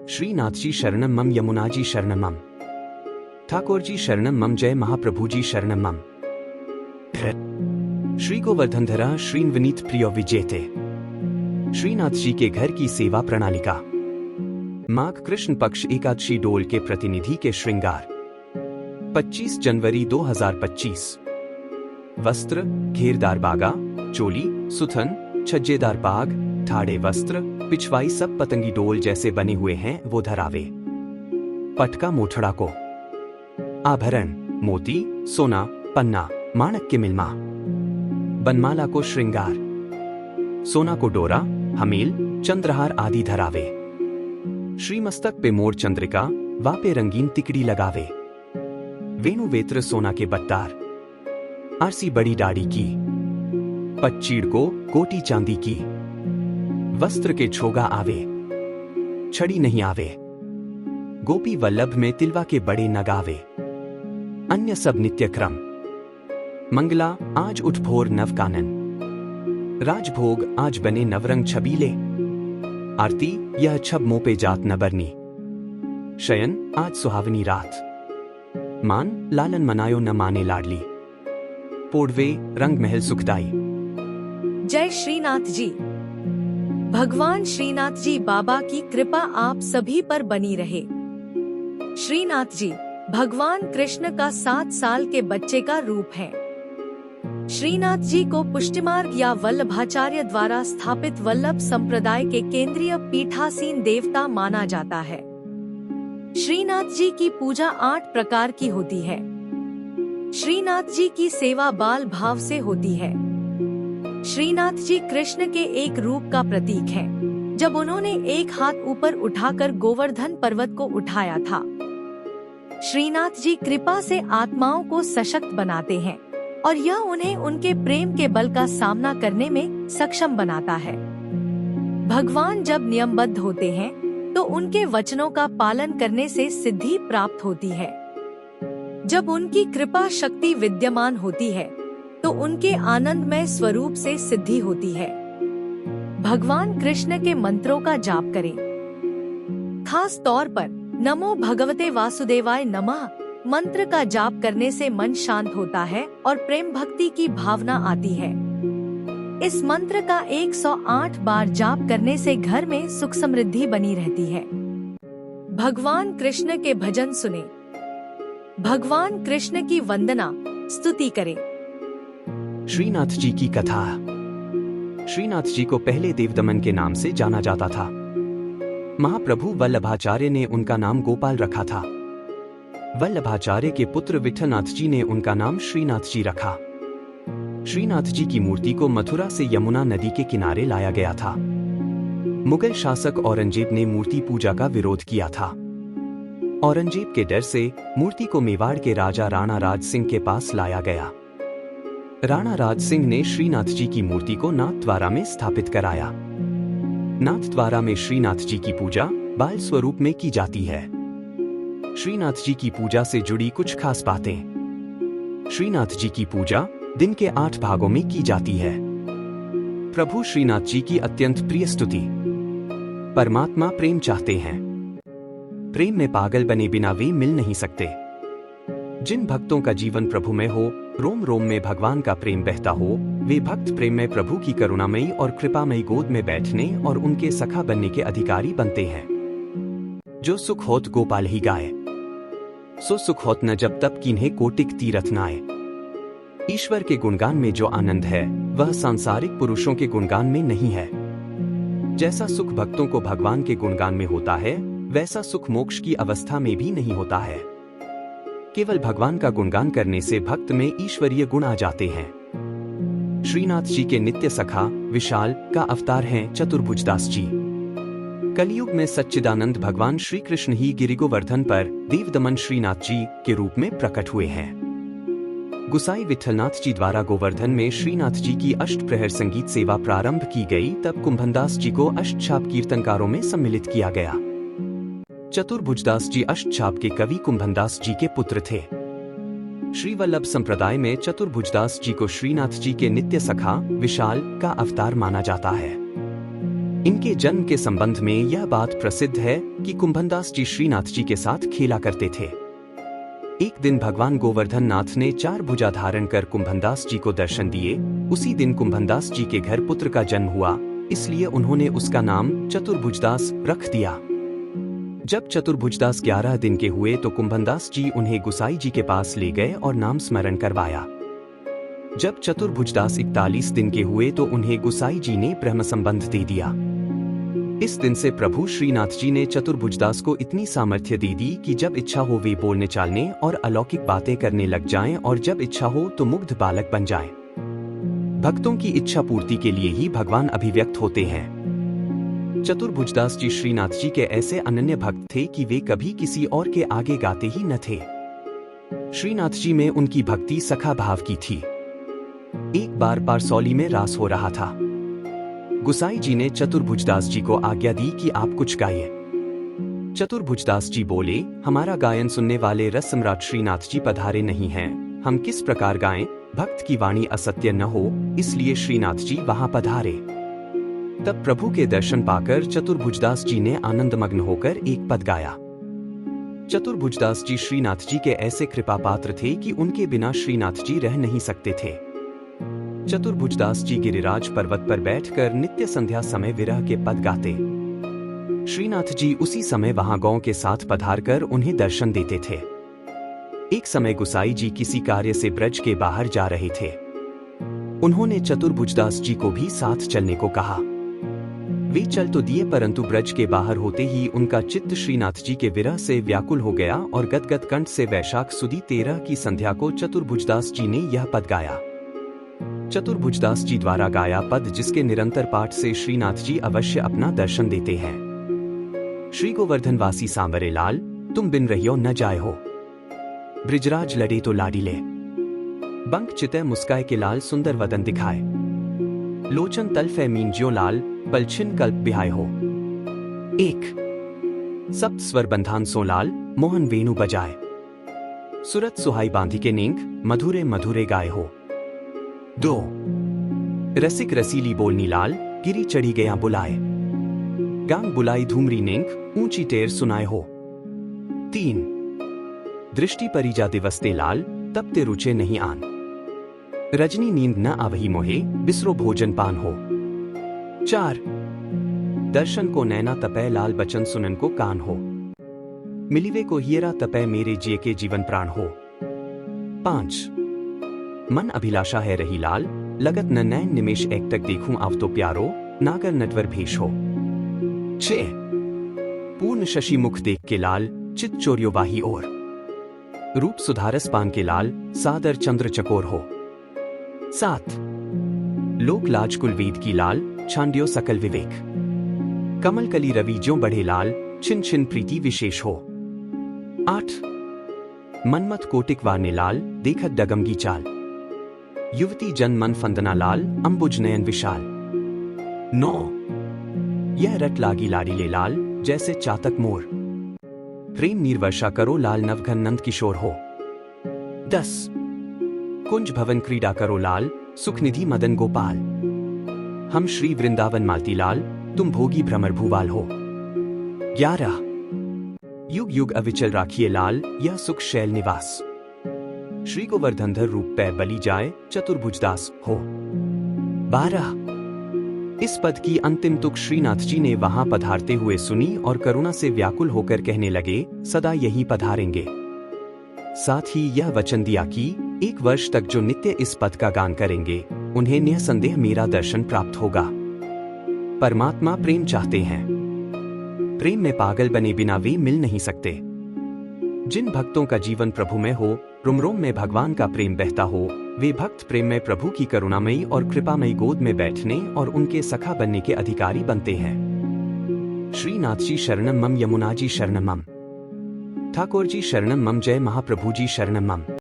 श्रीनाथ जी शरणम मम, यमुना जी शरणम मम, ठाकुर जी शरणम मम, जय महाप्रभु जी शरणम मम। श्री गोवर्धनधरा श्रीनवनीत प्रियो विजेते। श्रीनाथ जी के घर की सेवा प्रणालिका। माघ कृष्ण पक्ष एकादशी डोल के प्रतिनिधि के श्रृंगार। 25 जनवरी 2025। वस्त्र घेरदार बागा, चोली, सुथन, छज्जेदार पाग, ठाड़े वस्त्र, पिछवाई सब पतंगी डोल जैसे बने हुए हैं वो धरावे। पटका मोठड़ा को। आभरण मोती, सोना, पन्ना, माणक के मिलमा। बनमाला को श्रृंगार। सोना को डोरा, हमील, चंद्रहार आदि धरावे। श्रीमस्तक पे मोर चंद्रिका, वापे रंगीन तिकड़ी लगावे। वेणु वेत्र सोना के बट्टार। आरसी बड़ी दाढ़ी की। पच्चीड़ को कोटी चांदी की। वस्त्र के छोगा आवे, छड़ी नहीं आवे। गोपी वल्लभ में तिलवा के बड़े नगावे। अन्य सब नित्य क्रम। मंगला आज उठ भोर नव कानन। राजभोग आज बने नवरंग छबीले। आरती यह छब मोपे जात न बरनी। शयन आज सुहावनी रात। मान लालन मनायो न माने लाडली। पोड़वे रंग महल सुखदाई। जय श्रीनाथ जी। भगवान श्रीनाथ जी बाबा की कृपा आप सभी पर बनी रहे। श्रीनाथ जी भगवान कृष्ण का 7 साल के बच्चे का रूप है। श्रीनाथ जी को पुष्टिमार्ग या वल्लभाचार्य द्वारा स्थापित वल्लभ संप्रदाय के केंद्रीय पीठासीन देवता माना जाता है। श्रीनाथ जी की पूजा 8 प्रकार की होती है। श्रीनाथ जी की सेवा बाल भाव से होती है। श्रीनाथ जी कृष्ण के एक रूप का प्रतीक है, जब उन्होंने एक हाथ ऊपर उठाकर गोवर्धन पर्वत को उठाया था। श्रीनाथ जी कृपा से आत्माओं को सशक्त बनाते हैं और यह उन्हें उनके प्रेम के बल का सामना करने में सक्षम बनाता है। भगवान जब नियमबद्ध होते हैं तो उनके वचनों का पालन करने से सिद्धि प्राप्त होती है। जब उनकी कृपा शक्ति विद्यमान होती है तो उनके आनंदमय स्वरूप से सिद्धि होती है। भगवान कृष्ण के मंत्रों का जाप करें। खास तौर पर नमो भगवते वासुदेवाय नमः मंत्र का जाप करने से मन शांत होता है और प्रेम भक्ति की भावना आती है। इस मंत्र का 108 बार जाप करने से घर में सुख समृद्धि बनी रहती है। भगवान कृष्ण के भजन सुने। भगवान कृष्ण की वंदना स्तुति करें। श्रीनाथ जी की कथा। श्रीनाथ जी को पहले देवदमन के नाम से जाना जाता था। महाप्रभु वल्लभाचार्य ने उनका नाम गोपाल रखा था। वल्लभाचार्य के पुत्र विठलनाथ जी ने उनका नाम श्रीनाथ जी रखा। श्रीनाथ जी की मूर्ति को मथुरा से यमुना नदी के किनारे लाया गया था। मुगल शासक औरंगजेब ने मूर्ति पूजा का विरोध किया था। औरंगजेब के डर से मूर्ति को मेवाड़ के राजा राणा राज सिंह के पास लाया गया। राणा राज सिंह ने श्रीनाथ जी की मूर्ति को नाथद्वारा में स्थापित कराया। नाथद्वारा में श्रीनाथ जी की पूजा बाल स्वरूप में की जाती है। श्रीनाथ जी की पूजा से जुड़ी कुछ खास बातें। श्रीनाथ जी की पूजा दिन के 8 भागों में की जाती है। प्रभु श्रीनाथ जी की अत्यंत प्रिय स्तुति। परमात्मा प्रेम चाहते हैं। प्रेम में पागल बने बिना वे मिल नहीं सकते। जिन भक्तों का जीवन प्रभु में हो, रोम रोम में भगवान का प्रेम बहता हो, वे भक्त प्रेम में प्रभु की करुणामयी और कृपामयी गोद में बैठने और उनके सखा बनने के अधिकारी बनते हैं। जो सुख होत गोपाल ही गाए, सो सुख होत न जब तब किन्हें कोटिक तीरथ नाए। ईश्वर के गुणगान में जो आनंद है वह सांसारिक पुरुषों के गुणगान में नहीं है। जैसा सुख भक्तों को भगवान के गुणगान में होता है, वैसा सुख मोक्ष की अवस्था में भी नहीं होता है। केवल भगवान का गुणगान करने से भक्त में ईश्वरीय गुण आ जाते हैं। श्रीनाथ जी के नित्य सखा विशाल का अवतार हैं चतुर्भुजदास जी। कलयुग में सच्चिदानंद भगवान श्री कृष्ण ही गिरिगोवर्धन पर देवदमन श्रीनाथ जी के रूप में प्रकट हुए हैं। गुसाई विठलनाथ जी द्वारा गोवर्धन में श्रीनाथ जी की अष्टप्रहर संगीत सेवा प्रारंभ की गई, तब कुंभनदास जी को अष्टछाप कीर्तनकारों में सम्मिलित किया गया। चतुर्भुजदास जी अष्टछाप के कवि कुंभनदास जी के पुत्र थे। श्री वल्लभ संप्रदाय में चतुर्भुजदास जी को श्रीनाथ जी के नित्य सखा विशाल का अवतार माना जाता है। इनके जन्म के संबंध में यह बात प्रसिद्ध है कि कुंभनदास जी श्रीनाथ जी के साथ खेला करते थे। एक दिन भगवान गोवर्धन नाथ ने 4 भुजा धारण कर कुंभनदास जी को दर्शन दिए। उसी दिन कुंभनदास जी के घर पुत्र का जन्म हुआ, इसलिए उन्होंने उसका नाम चतुर्भुजदास रख दिया। जब चतुर्भुजदास 11 दिन के हुए तो कुंभनदास जी उन्हें गुसाई जी के पास ले गए और नाम स्मरण करवाया। जब चतुर्भुजदास 41 दिन के हुए तो उन्हें गुसाई जी ने ब्रह्म संबंध दे दिया। इस दिन से प्रभु श्रीनाथ जी ने चतुर्भुजदास को इतनी सामर्थ्य दे दी कि जब इच्छा हो वे बोलने चालने और अलौकिक बातें करने लग जाएं और जब इच्छा हो तो मुग्ध बालक बन जाएं। भक्तों की इच्छा पूर्ति के लिए ही भगवान अभिव्यक्त होते हैं। चतुर्भुजदास जी श्रीनाथ जी के ऐसे अनन्य भक्त थे कि वे कभी किसी और के आगे गाते ही न थे। श्रीनाथ जी में उनकी भक्ति सखा भाव की थी। एक बार पारसौली में रास हो रहा था। गुसाई जी ने चतुर्भुजदास जी को आज्ञा दी कि आप कुछ गाइए। चतुर्भुजदास जी बोले, हमारा गायन सुनने वाले रस सम्राट श्रीनाथ जी पधारे नहीं हैं, हम किस प्रकार गाएं, भक्त की वाणी असत्य न हो, इसलिए श्रीनाथ जी वहां पधारे। तब प्रभु के दर्शन पाकर चतुर्भुजदास जी ने आनंदमग्न होकर एक पद गाया। चतुर्भुजदास जी श्रीनाथ जी के ऐसे कृपा पात्र थे कि उनके बिना श्रीनाथ जी रह नहीं सकते थे। चतुर्भुजदास जी गिरिराज पर्वत पर बैठकर नित्य संध्या समय विरह के पद गाते। श्रीनाथ जी उसी समय वहां गौ के साथ पधारकर उन्हें दर्शन देते थे। एक समय गुसाई जी किसी कार्य से ब्रज के बाहर जा रहे थे। उन्होंने चतुर्भुजदास जी को भी साथ चलने को कहा। वे चल तो दिए, परंतु ब्रज के बाहर होते ही उनका चित्त श्रीनाथ जी के विरह से व्याकुल हो गया और गदगद कंठ से वैशाख सुदी 13 की संध्या को चतुर्भुजदास जी ने यह पद गाया। चतुर्भुजदास जी द्वारा गाया पद, जिसके निरंतर पाठ से श्रीनाथ जी अवश्य अपना दर्शन देते हैं। श्री गोवर्धन वासी सांवरे लाल, तुम बिन रहियो न जाए हो। ब्रिजराज लड़े तो लाडीले, बंक चितय मुस्काए के लाल सुंदर वदन दिखाए। लोचन तल्फे मीन ज्यो लाल, पलछिन कल्प बिहाय हो। 1 सप्त स्वर बंधान सो लाल, मोहन वेणु बजाए। सुरत सुहाई बांधी के नींग, मधुरे मधुरे गाए हो। 2 रसिक रसीली बोलनी लाल, गिरी चढ़ी गया बुलाए। गांग बुलाई धूमरी नींग, ऊंची टेर सुनाए हो। 3 दृष्टि परिजा दिवसते लाल, तब ते रुचे नहीं आन। रजनी नींद न आवही मोहे, बिसरो भोजन पान हो। 4 दर्शन को नैना तपय लाल, बचन सुनन को कान हो। मिलिवे को हियरा तपय, मेरे जिए के जीवन प्राण हो। 5 मन अभिलाषा है रही लाल, लगत न नैन निमेश एक तक देखूं आव तो प्यारो, नागर नटवर भेष हो। 6 पूर्ण शशि मुख देख के लाल, चित चोरियो बाही ओर। रूप सुधारस पान के लाल, सादर चंद्र चकोर हो। 7 लोक लाज कुल वेद की लाल, छांड्यो सकल विवेक। कमल कली रवि ज्यों बढ़े लाल, छिन छिन प्रीति विशेष हो। 8 मनमत कोटिक वारने लाल, देखत डगमगी चाल। युवती जन मन फंदना लाल, अंबुज नयन विशाल। 9 यह रट लागी लाडीले लाल, जैसे चातक मोर। प्रेम निर्वर्षा करो लाल, नवघन नंद किशोर हो। 10 कुंज भवन क्रीड़ा करो लाल, सुखनिधि मदन गोपाल। हम श्री वृंदावन मालती लाल, तुम भोगी भ्रमर भूवाल हो। 11 युग युग अविचल राखिए लाल, यह सुख शैल निवास। श्री गोवर्धनधर रूप पै बली जाए, चतुर्भुजदास हो। 12 इस पद की अंतिम तुक श्रीनाथ जी ने वहां पधारते हुए सुनी और करुणा से व्याकुल होकर कहने लगे, सदा यही पधारेंगे। साथ ही यह वचन दिया कि 1 वर्ष तक जो नित्य इस पद का गान करेंगे, उन्हें निसंदेह मेरा दर्शन प्राप्त होगा। परमात्मा प्रेम चाहते हैं। प्रेम में पागल बने बिना वे मिल नहीं सकते। जिन भक्तों का जीवन प्रभु में हो, रोम रोम में भगवान का प्रेम बहता हो, वे भक्त प्रेम में प्रभु की करुणामयी और कृपामयी गोद में बैठने और उनके सखा बनने के अधिकारी बनते हैं। श्रीनाथ जी शरणम मम, यमुना जी शरणम मम, ठाकुर जी शरणम मम, जय महाप्रभु जी शरणम मम।